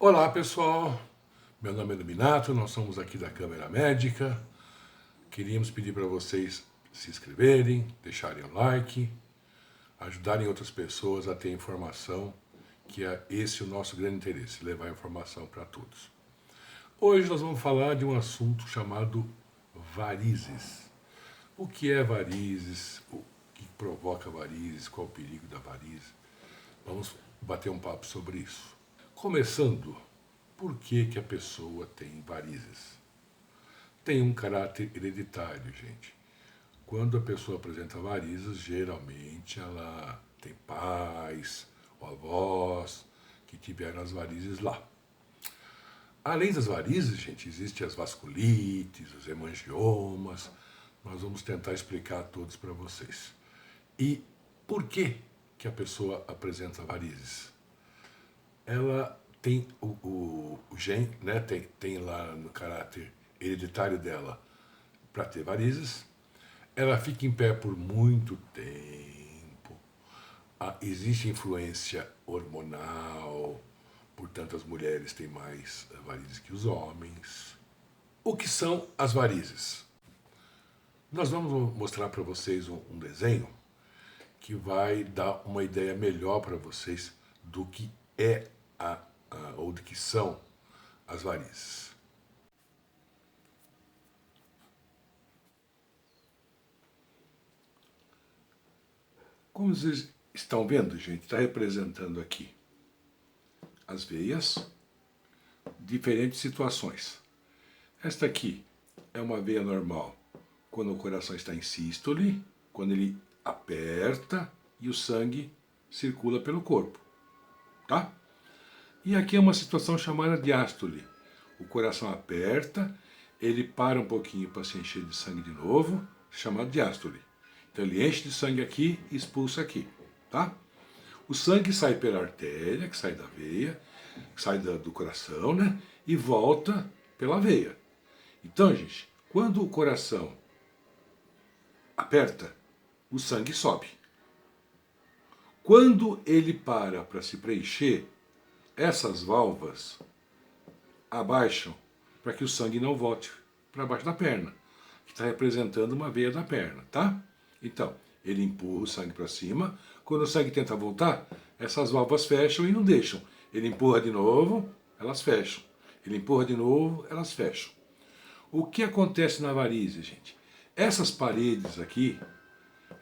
Olá pessoal, meu nome é Dominato, nós somos aqui da Câmara Médica. Queríamos pedir para vocês se inscreverem, deixarem um like, ajudarem outras pessoas a ter informação, que é esse o nosso grande interesse, levar informação para todos. Hoje nós vamos falar de um assunto chamado varizes. O que é varizes, o que provoca varizes, qual o perigo da varize. Vamos bater um papo sobre isso. Começando, por que a pessoa tem varizes? Tem um caráter hereditário, gente. Quando a pessoa apresenta varizes, geralmente ela tem pais ou avós que tiveram as varizes lá. Além das varizes, gente, existem as vasculites, os hemangiomas. Nós vamos tentar explicar todos para vocês. E por que a pessoa apresenta varizes? Ela tem o gene, né, tem lá no caráter hereditário dela para ter varizes. Ela fica em pé por muito tempo. Existe influência hormonal, portanto as mulheres têm mais varizes que os homens. O que são as varizes? Nós vamos mostrar para vocês um desenho que vai dar uma ideia melhor para vocês do que é ou do que são as varizes. Como vocês estão vendo, gente, está representando aqui as veias, diferentes situações. Esta aqui é uma veia normal quando o coração está em sístole, quando ele aperta e o sangue circula pelo corpo, tá? E aqui é uma situação chamada diástole. O coração aperta, ele para um pouquinho para se encher de sangue de novo, chamado diástole. Então ele enche de sangue aqui e expulsa aqui, tá? O sangue sai pela artéria, que sai da veia, que sai do coração, né? E volta pela veia. Então, gente, quando o coração aperta, o sangue sobe. Quando ele para se preencher, essas válvulas abaixam para que o sangue não volte para baixo da perna, que está representando uma veia da perna, tá? Então, ele empurra o sangue para cima. Quando o sangue tenta voltar, essas válvulas fecham e não deixam. Ele empurra de novo, elas fecham. Ele empurra de novo, elas fecham. O que acontece na varize, gente? Essas paredes aqui,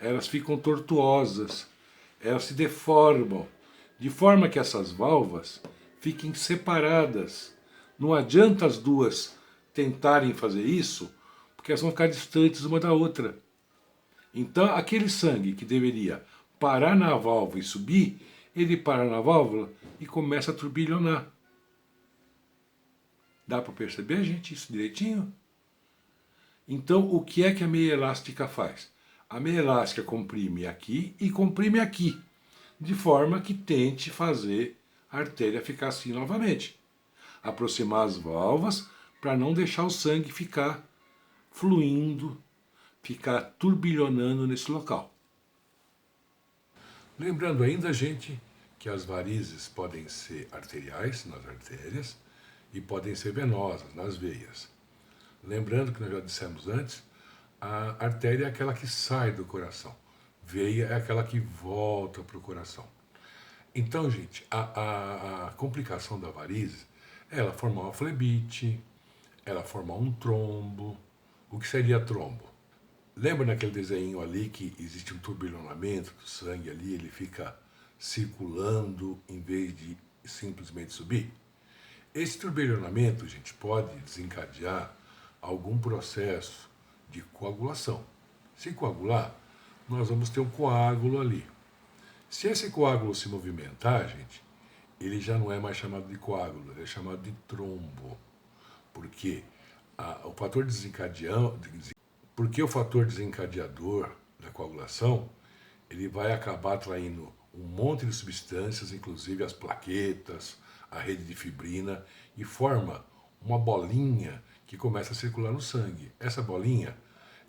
elas ficam tortuosas, elas se deformam, de forma que essas válvulas fiquem separadas. Não adianta as duas tentarem fazer isso, porque elas vão ficar distantes uma da outra. Então, aquele sangue que deveria parar na válvula e subir, ele para na válvula e começa a turbilhonar. Dá para perceber, gente, isso direitinho? Então, o que é que a meia elástica faz? A meia elástica comprime aqui e comprime aqui, de forma que tente fazer a artéria ficar assim novamente. Aproximar as válvulas para não deixar o sangue ficar fluindo, ficar turbilhonando nesse local. Lembrando ainda, gente, que as varizes podem ser arteriais, nas artérias, e podem ser venosas, nas veias. Lembrando que nós já dissemos antes, a artéria é aquela que sai do coração. Veia é aquela que volta para o coração. Então, gente, a complicação da varize é ela formar uma flebite, ela formar um trombo. O que seria trombo? Lembra naquele desenho ali que existe um turbilhonamento do sangue ali, ele fica circulando em vez de simplesmente subir? Esse turbilhonamento, gente, pode desencadear algum processo de coagulação. Se coagular, nós vamos ter um coágulo ali. Se esse coágulo se movimentar, gente, ele já não é mais chamado de coágulo, ele é chamado de trombo. Porque o fator desencadeador da coagulação, ele vai acabar atraindo um monte de substâncias, inclusive as plaquetas, a rede de fibrina, e forma uma bolinha que começa a circular no sangue. Essa bolinha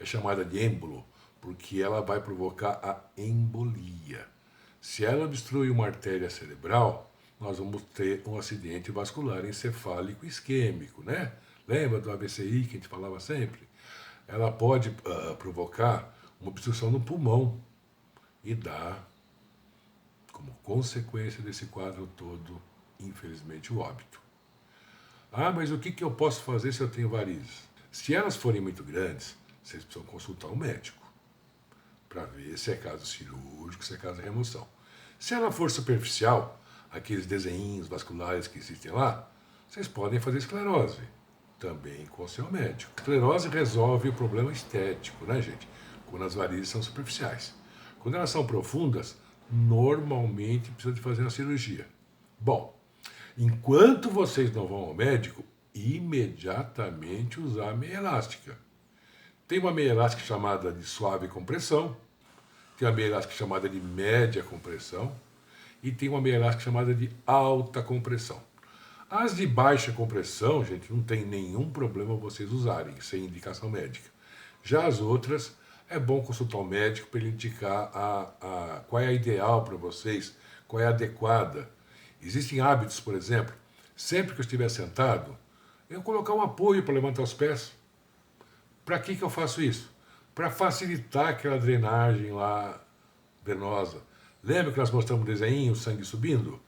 é chamada de êmbolo, porque ela vai provocar a embolia. Se ela obstrui uma artéria cerebral, nós vamos ter um acidente vascular encefálico isquêmico, né? Lembra do AVCI que a gente falava sempre? Ela pode provocar uma obstrução no pulmão e dar, como consequência desse quadro todo, infelizmente, o óbito. Ah, mas o que eu posso fazer se eu tenho varizes? Se elas forem muito grandes, vocês precisam consultar um médico para ver se é caso cirúrgico, se é caso de remoção. Se ela for superficial, aqueles desenhinhos vasculares que existem lá, vocês podem fazer esclerose, também com o seu médico. Esclerose resolve o problema estético, né, gente? Quando as varizes são superficiais. Quando elas são profundas, normalmente precisa de fazer uma cirurgia. Bom, enquanto vocês não vão ao médico, imediatamente usar a meia elástica. Tem uma meia elástica chamada de suave compressão, tem uma meia elástica chamada de média compressão e tem uma meia elástica chamada de alta compressão. As de baixa compressão, gente, não tem nenhum problema vocês usarem, sem indicação médica. Já as outras, é bom consultar o médico para ele indicar qual é a ideal para vocês, qual é a adequada. Existem hábitos, por exemplo, sempre que eu estiver sentado, eu colocar um apoio para levantar os pés. Para que eu faço isso? Para facilitar aquela drenagem lá venosa. Lembra que nós mostramos o desenho, o sangue subindo?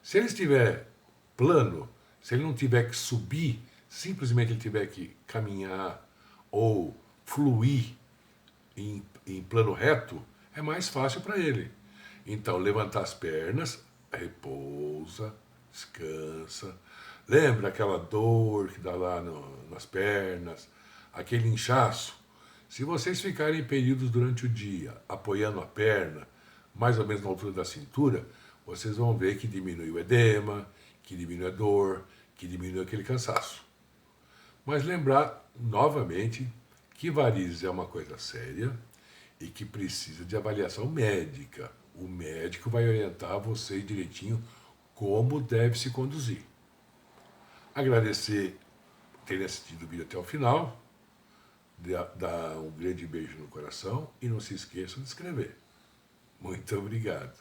Se ele estiver plano, se ele não tiver que subir, simplesmente ele tiver que caminhar ou fluir em plano reto, é mais fácil para ele. Então, levantar as pernas, repousa, descansa. Lembra aquela dor que dá lá nas pernas, aquele inchaço? Se vocês ficarem em períodos durante o dia apoiando a perna, mais ou menos na altura da cintura, vocês vão ver que diminui o edema, que diminui a dor, que diminui aquele cansaço. Mas lembrar, novamente, que varizes é uma coisa séria e que precisa de avaliação médica. O médico vai orientar vocês direitinho como deve se conduzir. Agradecer por terem assistido o vídeo até o final, dar um grande beijo no coração e não se esqueçam de inscrever. Muito obrigado.